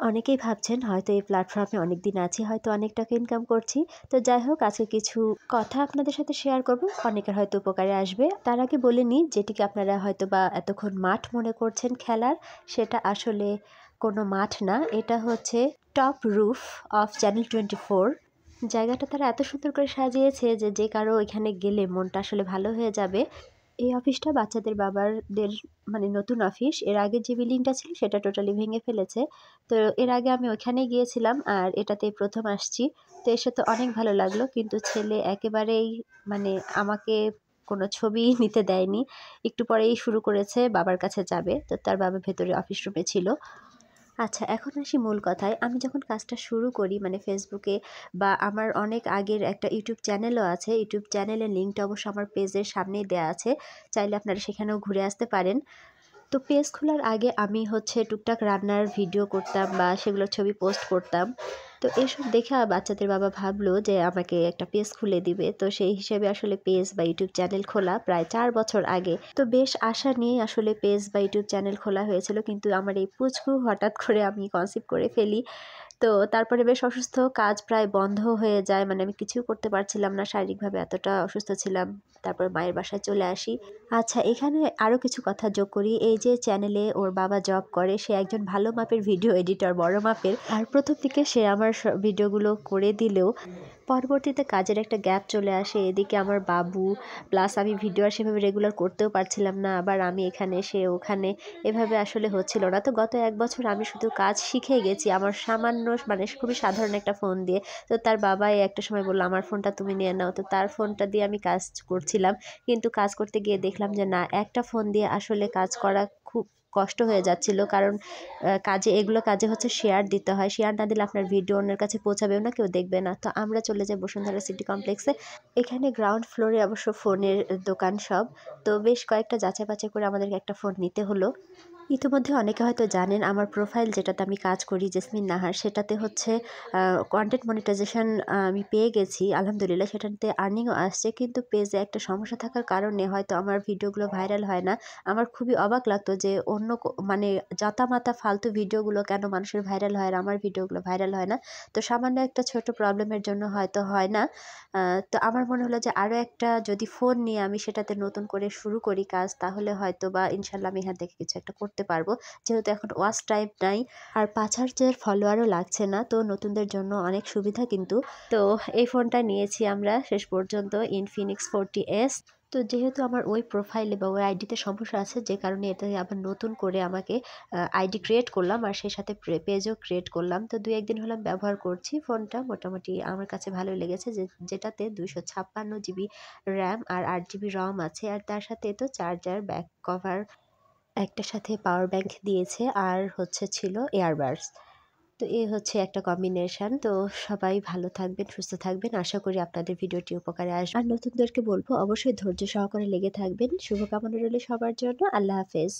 অনেকেই ভাবছেন হয়তো এই প্ল্যাটফর্মে অনেক দিন আছি, হয়তো অনেক টাকা ইনকাম করছি। তো যাই হোক, আজকে কিছু কথা আপনাদের সাথে শেয়ার করব, অনেকের হয়তো উপকারে আসবে। তার আগে বলে নিই, যেটিকে আপনারা হয়তো বা এতক্ষণ মাঠ মনে করছেন খেলার, সেটা আসলে কোনো মাঠ না। এটা হচ্ছে টপ রুফ অফ চ্যানেল 24। জায়গাটা তারা এত সুন্দর করে সাজিয়েছে যে কারো এখানে গেলে মনটা আসলে ভালো হয়ে যাবে। এই অফিসটা বাচ্চাদের বাবাদের মানে নতুন অফিস। এর আগে যে বিল্ডিংটা ছিল সেটা টোটালি ভেঙে ফেলেছে। তো এর আগে আমি ওইখানেই গিয়েছিলাম আর এটাতেই প্রথম আসছি। তো এসে তো অনেক ভালো লাগলো, কিন্তু ছেলে একেবারেই মানে আমাকে কোনো ছবি নিতে দেয়নি। একটু পরেই শুরু করেছে বাবার কাছে যাবে। তো তার বাবা ভেতরে অফিস রুমে ছিল। আচ্ছা, এখন আসি মূল কথায়। আমি যখন কাজটা শুরু করি মানে ফেসবুকে বা আমার অনেক আগের একটা ইউটিউব চ্যানেলও আছে। ইউটিউব চ্যানেলের লিঙ্কটা অবশ্য আমার পেজের সামনেই দেয়া আছে। চাইলে আপনারা সেখানেও ঘুরে আসতে পারেন। তো পেজ খোলার আগে আমি হচ্ছে টুকটাক রান্নার ভিডিও করতাম বা সেগুলোর ছবি পোস্ট করতাম। তো এসব দেখে বাচ্চাদের বাবা ভাবলো যে আমাকে একটা পেজ খুলে দিবে। তো সেই হিসেবে আসলে পেজ বা ইউটিউব চ্যানেল খোলা প্রায় 4 বছর আগে। তো বেশ আশা নিয়ে আসলে পেজ বা ইউটিউব চ্যানেল খোলা হয়েছিল, কিন্তু আমার এই পুচকু হঠাৎ করে আমি কনসিভ করে ফেলি। তো তারপরে বেশ অসুস্থ, কাজ প্রায় বন্ধ হয়ে যায়, মানে আমি কিছুই করতে পারছিলাম না, শারীরিকভাবে এতটা অসুস্থ ছিলাম। তারপর মায়ের বাসায় চলে আসি। আচ্ছা, এখানে আরও কিছু কথা যোগ করি। এই যে চ্যানেলে ওর বাবা জব করে, সে একজন ভালো মাপের ভিডিও এডিটর, বড় মাপের। আর প্রথম দিকে সে আমার ভিডিওগুলো করে দিলেও পরবর্তীতে কাজের একটা গ্যাপ চলে আসে। এদিকে আমার বাবু প্লাস আমি ভিডিও আর সেভাবে রেগুলার করতেও পারছিলাম না। আবার আমি এখানে, সে ওখানে, এভাবে আসলে হচ্ছিল না। তো গত 1 বছর আমি শুধু কাজ শিখে গেছি আমার সামান্য মানে খুবই সাধারণ একটা ফোন দিয়ে। তো তার বাবাই একটা সময় বলল, আমার ফোনটা তুমি নিয়ে নাও। তো তার ফোনটা দিয়ে আমি কাজ করছিলাম, কিন্তু কাজ করতে গিয়ে দেখলাম যে না, একটা ফোন দিয়ে আসলে কাজ করা খুব কষ্ট হয়ে যাচ্ছিল। কারণ কাজে হচ্ছে শেয়ার দিতে হয়। শেয়ার না দিলে আপনার ভিডিও অন্যের কাছে পৌঁছাবেও না, কেউ দেখবে না। তো আমরা চলে যাই বসুন্ধরা সিটি কমপ্লেক্সে। এখানে গ্রাউন্ড ফ্লোরে অবশ্য ফোনের দোকান সব। তো বেশ কয়েকটা যাচাই বাছাই করে আমাদেরকে একটা ফোন নিতে হলো। ইতিমধ্যে অনেকে হয়তো জানেন আমার প্রোফাইল যেটাতে আমি কাজ করি, জেসমিন নাহার, সেটাতে হচ্ছে কন্টেন্ট মনিটাইজেশন আমি পেয়ে গেছি আলহামদুলিল্লাহ। সেটাতে আর্নিংও আসছে, কিন্তু পেজে একটা সমস্যা থাকার কারণে হয়তো আমার ভিডিওগুলো ভাইরাল হয় না। আমার খুবই অবাক লাগতো যে অন্য মানে জাতামাতা ফালতু ভিডিওগুলো কেন মানুষের ভাইরাল হয় আর আমার ভিডিওগুলো ভাইরাল হয় না। তো সামান্য একটা ছোট প্রবলেমের জন্য হয়তো হয় না। তো আমার মনে হলো যে আরও একটা যদি ফোন নিয়ে আমি সেটাতে নতুন করে শুরু করি কাজ, তাহলে হয়তো বা ইনশাল্লাহ আমি এখান থেকে কিছু একটা করতে পারবো। যেহেতু এখন ওয়াচ টাইম নাই আর 5,000 ফলোয়ারও লাগছে না, তো নতুনদের জন্য অনেক সুবিধা কিন্তু। তো এই ফোনটা নিয়েছি আমরা শেষ পর্যন্ত, ইনফিনিক্স 40S। তো যেহেতু আমার ওই প্রোফাইলে বা ওই আইডিতে সমস্যা আছে, যে কারণে এটা আবার নতুন করে আমাকে আইডি ক্রিয়েট করলাম আর সেই সাথে পেজও ক্রিয়েট করলাম। তো 2-1 দিন হলাম ব্যবহার করছি ফোনটা, মোটামুটি আমার কাছে ভালোই লেগেছে। যেটাতে 256 জিবি র্যাম আর 8 জিবি রম আছে, আর তার সাথে তো চার্জার, ব্যাক কভার, একটা সাথে পাওয়ার ব্যাংক দিয়েছে, আর হচ্ছে ছিল এয়ারবাডস। তো এই হচ্ছে একটা কম্বিনেশন। তো সবাই ভালো থাকবেন, সুস্থ থাকবেন। আশা করি আপনাদের ভিডিওটি উপকারে আসবে। আর নতুনদেরকে বলবো অবশ্যই ধৈর্য সহকারে লেগে থাকবেন। শুভকামনা রইল সবার জন্য। আল্লাহ হাফেজ।